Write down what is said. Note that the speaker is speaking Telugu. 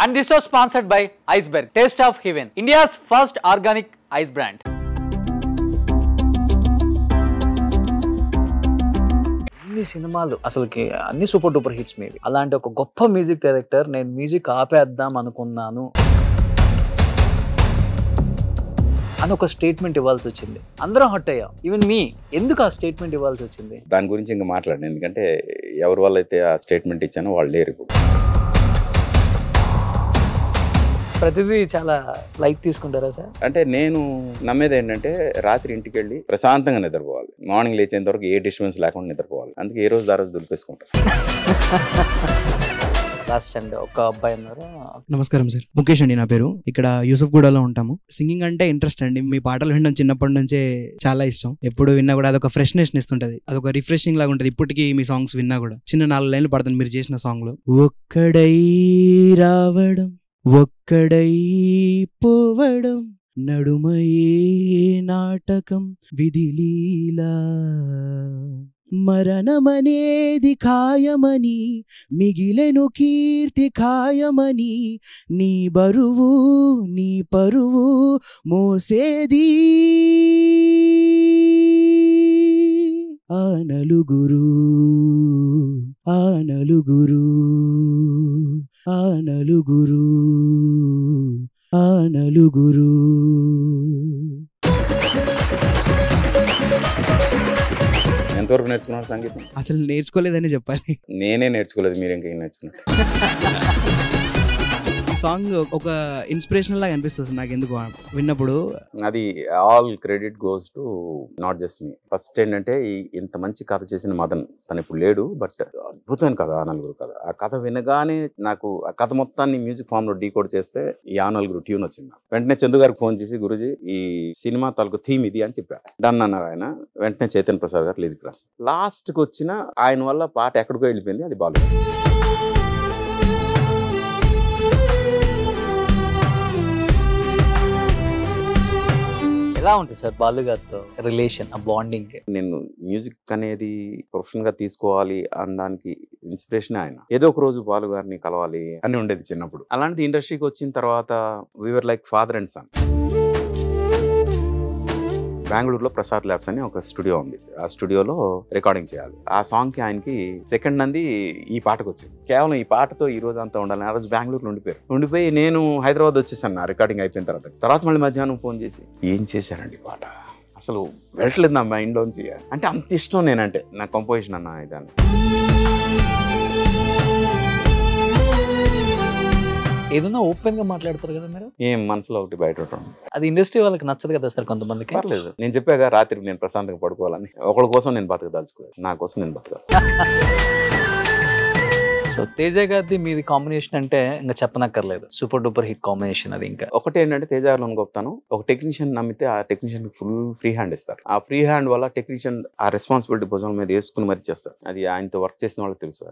And this was sponsored by Iceberg, Taste of Heaven, India's first organic ice brand. అన్ని సినిమాలు అసలుకి అన్ని సూపర్ డూపర్ హిట్స్ మీవి. అలాంటి ఒక గొప్ప మ్యూజిక్ డైరెక్టర్ నేను మ్యూజిక్ ఆపేద్దాం అనుకున్నాను అని ఒక స్టేట్మెంట్ ఇవ్వాల్సి వచ్చింది. అందరం హట్ అయ్యాం, ఈవెన్ మీ. ఎందుకు ఆ స్టేట్మెంట్ ఇవ్వాల్సి వచ్చింది? దాని గురించి ఇంకా మాట్లాడండి, ఎందుకంటే ఎవరి వల్ల అయితే ఆ స్టేట్మెంట్ ఇచ్చానో వాళ్ళు లేరు ఇప్పుడు. ప్రతిదీ చాలా లైట్ తీసుకుంటారా సార్? అంటే నేను నమ్మేది ఏంటంటే రాత్రి ఇంటికి వెళ్ళి ప్రశాంతంగా నిద్రపోవాలి, మార్నింగ్ లేచేంత వరకు ఏ డిస్టర్బెన్స్ లేకుండా నిద్రపోవాలి. అందుకే ఏ రోజు ఆ రోజు దులిపేసుకుంటాను. లాస్ట్ అండ్ ఒక అబ్బాయి ఉన్నారు. నమస్కారం సార్, ముఖేష్ అండి నా పేరు. ఇక్కడ యూసఫ్గూడలో ఉంటాము. సింగింగ్ అంటే ఇంట్రెస్ట్ అండి. మీ పాటలు వినడం చిన్నప్పటి నుంచే చాలా ఇష్టం. ఎప్పుడు విన్నా కూడా అదొక ఫ్రెష్నెస్ ఇస్తుంటది, అదొక రిఫ్రెషింగ్ లాగా ఉంటది. ఇప్పటికీ మీ సాంగ్స్ విన్నా కూడా చిన్న 4 లైన్లు పడతాను మీరు చేసిన సాంగ్ లో. ఒక్కడై రావడం ఒక్కడై పోవడం నడుమయే నాటకం విధిలీలా, మరణమనేది ఖాయమని మిగిలెను కీర్తి ఖాయమని, నీ బరువు నీ పరువు మోసేది ఆ నలుగురు ఆ నలుగురు ఆ నలుగురు ఆ నలుగురు. ఎంతవరకు నేర్చుకున్నారు సంగీతం? అసలు నేర్చుకోలేదని చెప్పాలి. నేనే నేర్చుకోలేదు, మీరు ఇంకా నేర్చుకున్నారు. సాంగ్ ఒక ఇన్స్పిరేషనల్ లాగా అనిపిస్తుంది నాకు ఎందుకు విన్నప్పుడు. అది all credit goes to not just me. First ఏంటంటే ఇంత మంచి కథ చేసిన మదన్, తను ఇప్పుడు లేడు, బట్ అద్భుతమైన కథ ఆ నలుగురు కథ. ఆ కథ వినగానే నాకు ఆ కథ మొత్తాన్ని మ్యూజిక్ ఫామ్ లో డీకోడ్ చేస్తే ఈ ఆ నలుగురు ట్యూన్ వచ్చింది. వెంటనే చందు గారికి ఫోన్ చేసి, గురుజీ ఈ సినిమా తాలూకు థీమ్ ఇది అని చెప్పారు. డన్ అన్నారు ఆయన. వెంటనే చైతన్య ప్రసాద్ గారు లిరిక్ రాసి, లాస్ట్ కి వచ్చిన ఆయన వల్ల పాట ఎక్కడికో వెళ్ళిపోయింది, అది బాగా. ఎలా ఉంటుంది సార్ బాలు గారితో రిలేషన్, ఆ బాండింగ్? నేను మ్యూజిక్ అనేది ప్రొఫెషనల్ గా తీసుకోవాలి అనడానికి ఇన్స్పిరేషన్ ఆయన. ఏదో ఒక రోజు బాలు గారిని కలవాలి అని ఉండేది చిన్నప్పుడు. అలాంటిది ఇండస్ట్రీకి వచ్చిన తర్వాత we are like father and son. బెంగళూరులో ప్రసాద్ ల్యాబ్స్ అని ఒక స్టూడియో ఉంది. ఆ స్టూడియోలో రికార్డింగ్ చేయాలి. ఆ సాంగ్ కి ఆయనకి సెకండ్ నంది ఈ పాటకు వచ్చింది. కేవలం ఈ పాటతో ఈ రోజు అంతా ఉండాలి. ఆ రోజు బెంగళూరులో ఉండిపోయి నేను హైదరాబాద్ వచ్చేసాను నా రికార్డింగ్ అయిపోయిన తర్వాత మళ్ళీ మధ్యాహ్నం ఫోన్ చేసి, ఏం చేశారండి పాట, అసలు వెళ్ళట్లేదు నా మైండ్లోంచి. అంటే అంత ఇష్టం నేనంటే, నా కంపోజిషన్ అన్న ఇదాన్ని. ఏదైనా ఓపెన్ గా మాట్లాడతారు కదా మీరు, ఏం మనసులో ఒకటి బయట ఉంటాం. అది ఇండస్ట్రీ వాళ్ళకి నచ్చదు కదా సార్ కొంతమందికి. పర్లేదు, నేను చెప్పాగా రాత్రి నేను ప్రశాంతంగా పడుకోవాలని. ఒకళ్ళ కోసం నేను బతకదలుచుకోలేదు, నా కోసం నేను బతకాలి. సో తేజ గారిది మీది కాంబినేషన్ అంటే ఇంకా చెప్పనక్కర్లేదు, సూపర్ డూపర్ హిట్ కాంబినేషన్. అది ఇంకా ఒకటి ఏంటంటే తేజ గారిలో గొప్పతాను, ఒక టెక్నీషియన్ నమ్మితే ఆ టెక్నీషియన్ ఫుల్ ఫ్రీ హ్యాండ్ ఇస్తారు. ఆ ఫ్రీ హ్యాండ్ వల్ల టెక్నీషియన్ ఆ రెస్పాన్సిబిలిటీ భుజం మీద వేసుకుని మరి చేస్తారు. అది ఆయనతో వర్క్ చేసిన వాళ్ళకి తెలుసు.